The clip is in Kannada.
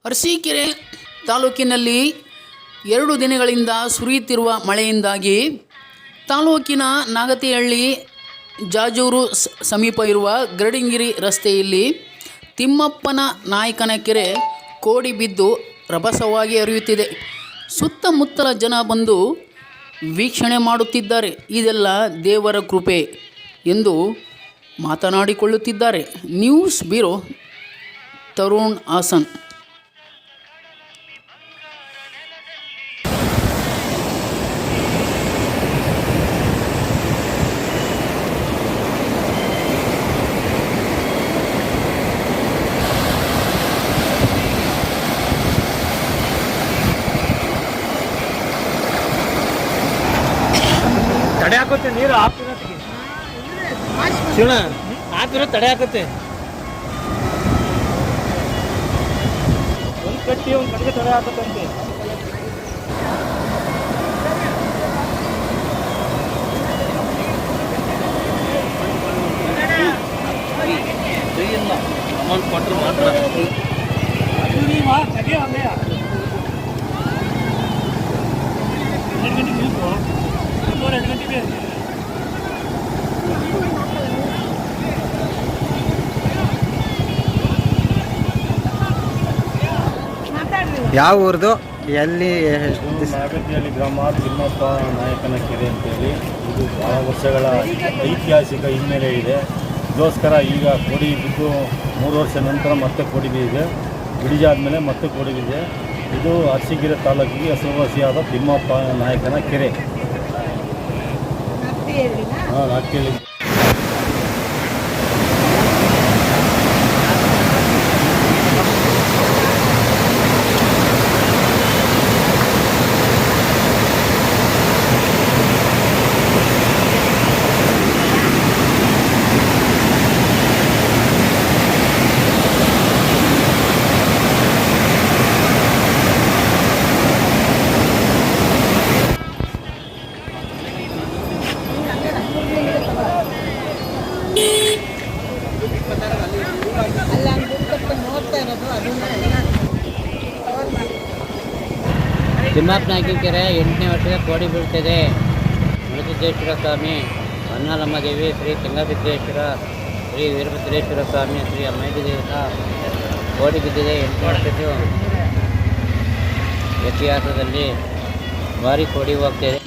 ಅರಸೀಕೆರೆ ತಾಲೂಕಿನಲ್ಲಿ 2 ದಿನಗಳಿಂದ ಸುರಿಯುತ್ತಿರುವ ಮಳೆಯಿಂದಾಗಿ ತಾಲೂಕಿನ ನಾಗತಿಹಳ್ಳಿ ಜಾಜೂರು ಸಮೀಪ ಇರುವ ಗರಡಿಂಗಿರಿ ರಸ್ತೆಯಲ್ಲಿ ತಿಮ್ಮಪ್ಪನ ನಾಯಕನ ಕೆರೆ ಕೋಡಿ ಬಿದ್ದು ರಭಸವಾಗಿ ಹರಿಯುತ್ತಿದೆ. ಸುತ್ತಮುತ್ತಲ ಜನ ಬಂದು ವೀಕ್ಷಣೆ ಮಾಡುತ್ತಿದ್ದಾರೆ. ಇದೆಲ್ಲ ದೇವರ ಕೃಪೆ ಎಂದು ಮಾತನಾಡಿಕೊಳ್ಳುತ್ತಿದ್ದಾರೆ. News bureau, Tarun Hassan. ತಡೆ ಹಾಕುತ್ತೆ ನೀರು ಶಿವಣ ಹಾಕಿರೋ ತಡೆ ಹಾಕುತ್ತೆ. ಒಂದು ಕಟ್ಟಿ ಒಂದು ಕಡೆಗೆ ತಡೆ ಹಾಕುತ್ತಂತೆ. ಅಮೌಂಟ್ ಕೊಟ್ಟರು ಮಾತ್ರ ಯಾವ ಊರ್ದು ಎಲ್ಲಿ? ನಾಗತಿಹಳ್ಳಿ ಗ್ರಾಮ, ತಿಮ್ಮಪ್ಪ ನಾಯಕನ ಕೆರೆ ಅಂತೇಳಿ. ಇದು ಬಹಳ ವರ್ಷಗಳ ಐತಿಹಾಸಿಕ ಹಿನ್ನೆಲೆ ಇದೆ. ಇದಕ್ಕೋಸ್ಕರ ಈಗ ಕೋಡಿ ಬಿದ್ದು 3 ವರ್ಷ ನಂತರ ಮತ್ತೆ ಕೋಡಿ ಬಿದ್ದಿದೆ. ಬಿಡಿಜಾದ್ಮೇಲೆ ಮತ್ತೆ ಕೋಡಿ ಬಿದ್ದಿದೆ. ಇದು ಅರಸೀಕೆರೆ ತಾಲೂಕಿಗೆ ಹೆಸರುವಾಸಿಯಾದ ತಿಮ್ಮಪ್ಪ ನಾಯಕನ ಕೆರೆ. ನಾಗತಿಹಳ್ಳಿ ತಿಮ್ಮಪ್ಪ ನಾಯಕನ ಕೆರೆ 8ನೇ ವರ್ಷದ ಕೋಡಿ ಬೀಳ್ತಿದೆ. ಮೃತದೇಶ್ವರ ಸ್ವಾಮಿ, ಹೊನ್ನಾಳಮ್ಮ ದೇವಿ, ಶ್ರೀ ತುಂಗಭದ್ರೇಶ್ವರ, ಶ್ರೀ ವೀರಭದ್ರೇಶ್ವರ ಸ್ವಾಮಿ, ಶ್ರೀ ಅಮ್ಮಯ್ಯ ದೇವತ ಕೋಡಿ ಬಿದ್ದಿದೆ. 8ನೇ ವರ್ಷದ್ದು ಇತಿಹಾಸದಲ್ಲಿ ಭಾರಿ ಕೋಡಿ ಹೋಗ್ತಿದೆ.